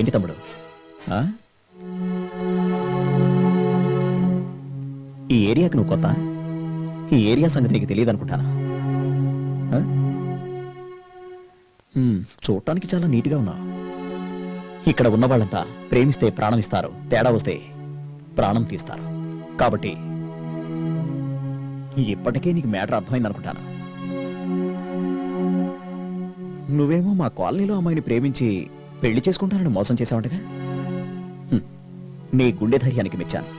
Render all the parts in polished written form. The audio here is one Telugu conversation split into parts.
ఏంటి తమ్ముడు? ఈ ఏరియాకి నువ్వు కొత్త? ఈ ఏరియా సంగతి నీకు తెలియదు అనుకుంటానా? చూడటానికి చాలా నీట్గా ఉన్నావు. ఇక్కడ ఉన్న వాళ్ళంతా ప్రేమిస్తే ప్రాణం ఇస్తారు, తేడా వస్తే ప్రాణం తీస్తారు. కాబట్టి ఇప్పటికే నీకు మ్యాటర్ అర్థమైంది అనుకుంటాను. నువ్వేమో మా కాలనీలో అమ్మాయిని ప్రేమించి పెళ్లి చేసుకుంటానని మోసం చేశావంటగా. నీ గుండె ధైర్యానికి మెచ్చాను.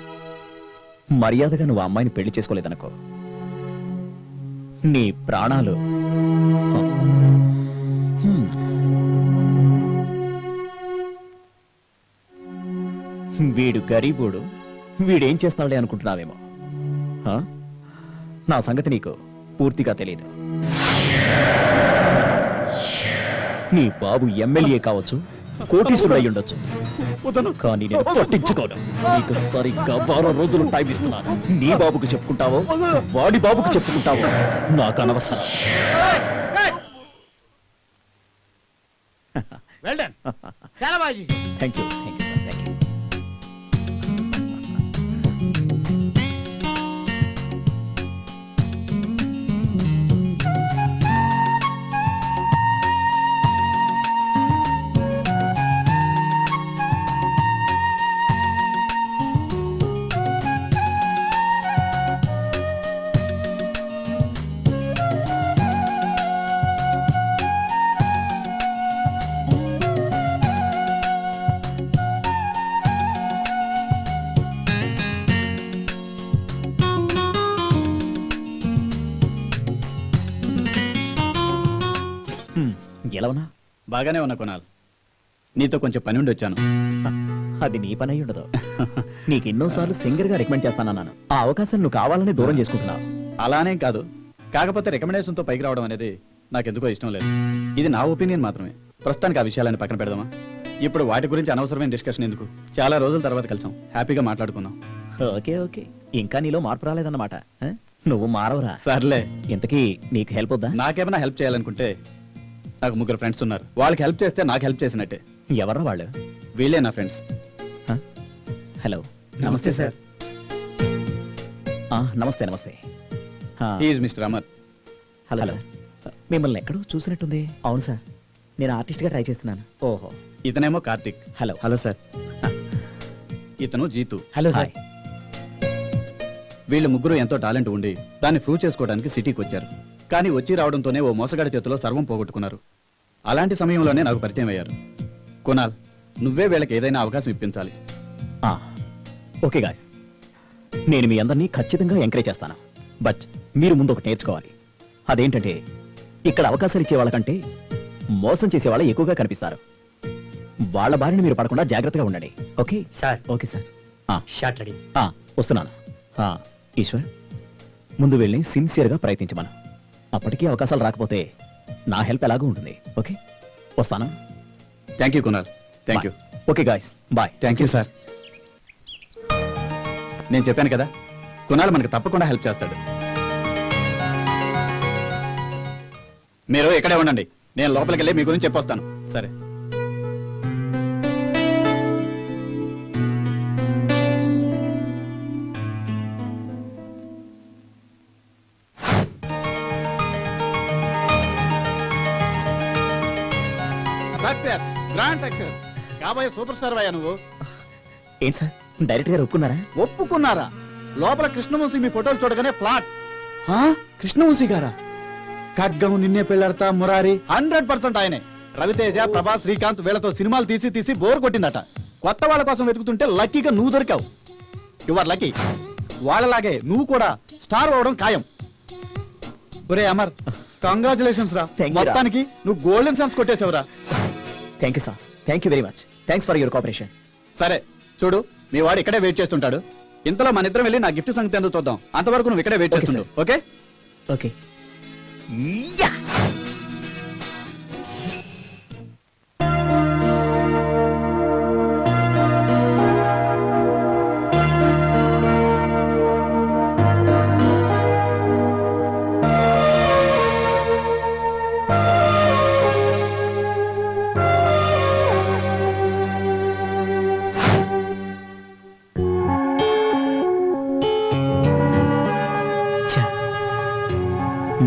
మర్యాదగా నువ్వు ఆ అమ్మాయిని పెళ్లి చేసుకోలేదనుకో, నీ ప్రాణాలు వీడు గరీబుడు, వీడేం చేస్తాడులే అనుకుంటున్నావేమో. నా సంగతి నీకు పూర్తిగా తెలియదు. నీ బాబు ఎమ్మెల్యే కావచ్చు, కోటీశ్వరుడు అయి ఉండొచ్చు, కానీ నేను పట్టించుకోను. నీకు సరిగ్గా 12 రోజులు టైం ఇస్తున్నాను. నీ బాబుకు చెప్పుకుంటావో వాడి బాబుకు చెప్పుకుంటావో నాకు అనవసరం. చాలా బాగా చేశారు. Thank you, thank you sir, thank you. ఎలావునా? బాగానే ఉన్నా కొనాలి. నీతో కొంచెం పని ఉండి వచ్చాను. అది నీ పని అయి ఉండదు. నీకు ఎన్నోసార్లు సింగర్ గా రికమెండ్ చేస్తానన్నాను. ఆ అవకాశం నువ్వు కావాలని దూరం చేసుకుంటున్నావు. అలానే కాదు, కాకపోతే రికమెండేషన్తో పైకి రావడం అనేది నాకెందుకో ఇష్టం లేదు. ఇది నా ఒపీనియన్ మాత్రమే. ప్రస్తుతానికి ఆ విషయాలని పక్కన పెడదామా? ఇప్పుడు వాటి గురించి అనవసరమైన డిస్కషన్ ఎందుకు? చాలా రోజుల తర్వాత కలిసాం, హ్యాపీగా మాట్లాడుకుందాం. ఓకే ఓకే, ఇంకా నీలో మార్పు రాలేదన్నమాట. నువ్వు మారవరా? సర్లే. ఇంతకీ నీకు హెల్ప్ వద్దా? నాకేమైనా హెల్ప్ చేయాలనుకుంటే నాకు 3 ఫ్రెండ్స్ ఉన్నారు. వాళ్ళకి హెల్ప్ చేస్తే నాకు హెల్ప్ చేసినట్టే. ఎవరా వాళ్ళు? వీళ్ళే నా ఫ్రెండ్స్. హలో. నమస్తే సార్. నమస్తే నమస్తే. He is mister Amar. Hello sir. మిమ్మల్ని ఎక్కడో చూసినట్టుంది. అవును సార్, నేను ఆర్టిస్ట్ గా ట్రై చేస్తున్నాను. ఓహో. ఇతనేమో కార్తిక్. హలో. Hello sir. ఇతను జీతు. Hello sir. వీళ్ళు ముగ్గురు ఎంతో టాలెంట్ ఉండి దాన్ని ప్రూవ్ చేసుకోవడానికి సిటీకి వచ్చారు. కానీ వచ్చి రావడంతోనే ఓ మోసగాడి చేతిలో సర్వం పోగొట్టుకున్నారు. అలాంటి సమయంలోనే నాకు పరిచయం అయ్యారు. కునాల్, నువ్వే వీళ్ళకి ఏదైనా అవకాశం ఇప్పించాలి. ఓకే గాయ్స్, నేను మీ అందరినీ ఖచ్చితంగా ఎంకరేజ్ చేస్తాను. బట్ మీరు ముందు ఒకటి నేర్చుకోవాలి. అదేంటంటే, ఇక్కడ అవకాశాలు ఇచ్చే వాళ్ళకంటే మోసం చేసే వాళ్ళు ఎక్కువగా కనిపిస్తారు. వాళ్ళ బారిని మీరు పడకుండా జాగ్రత్తగా ఉండండి. Okay sir. Okay sir. Shot ready. వస్తున్నాను. ఈశ్వర్, ముందు వెళ్ళి సిన్సియర్గా ప్రయత్నించమను. అప్పటికీ అవకాశాలు రాకపోతే నా హెల్ప్ ఎలాగూ ఉంటుంది. ఓకే, వస్తాను. Thank you Kunal. Thank you. Okay guys, bye. Thank you sir. నేను చెప్పాను కదా, కునాల్ మనకు తప్పకుండా హెల్ప్ చేస్తాడు. మీరు ఇక్కడే ఉండండి, నేను లోపలికి వెళ్ళి మీ గురించి చెప్పొస్తాను. సరే. Success, grand success. కాబోయే సూపర్ స్టార్ అయ్యా నువ్వు. ఏంటి సార్, డైరెక్ట్ గారు ఒప్పుకున్నారా? ఒప్పుకున్నారా? లోపల కృష్ణవంశీ మీ ఫోటోలు చూడగానే ఫ్లాట్. కృష్ణవంశీ గారా? ఖడ్గం, నిన్నే పెళ్ళాడతా, మురారి 100% ఆయనే. రవితేజ, ప్రభాస్, శ్రీకాంత్ వీళ్ళతో సినిమాలు తీసి బోర్ కొట్టిందట. కొత్త వాళ్ళ కోసం వెతుకుతుంటే లక్కీగా నువ్వు దొరికావు. Your lucky. వాళ్ళలాగే నువ్వు కూడా స్టార్ అవడం ఖాయం. ఒరే అమర్, కంగ్రాచులేషన్స్ రా. మొత్తానికి నువ్వు గోల్డెన్ ఛాన్స్ కొట్టేసావురా. Thank you sir. Thank you very much. Thanks for your cooperation. సరే చూడు, మీ వాడు ఇక్కడే వెయిట్ చేస్తుంటాడు. ఇంతలో మన ఇద్దరం వెళ్ళి నా గిఫ్ట్ సంగతి ఎందుకు చూద్దాం. అంతవరకు నువ్వు ఇక్కడే వెయిట్ చేస్తుండు. Okay okay.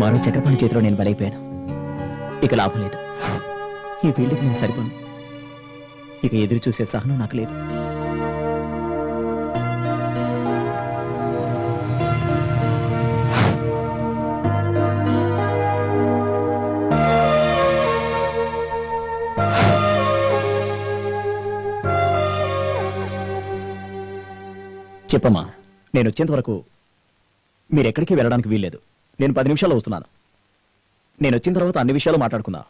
మరో చక్రపాణి చేతిలో నేను బలైపోయాను. ఇక లాభం లేదు. ఈ ఫీల్డ్కి నేను సరిపోను. ఇక ఎదురు చూసే సహనం నాకు లేదు. చెప్పమ్మా, నేను వచ్చేంత వరకు మీరెక్కడికి వెళ్ళడానికి వీల్లేదు. నేను 10 నిమిషాల్లో వస్తున్నాను. నేను వచ్చిన తర్వాత అన్ని విషయాలు మాట్లాడుకుందాం.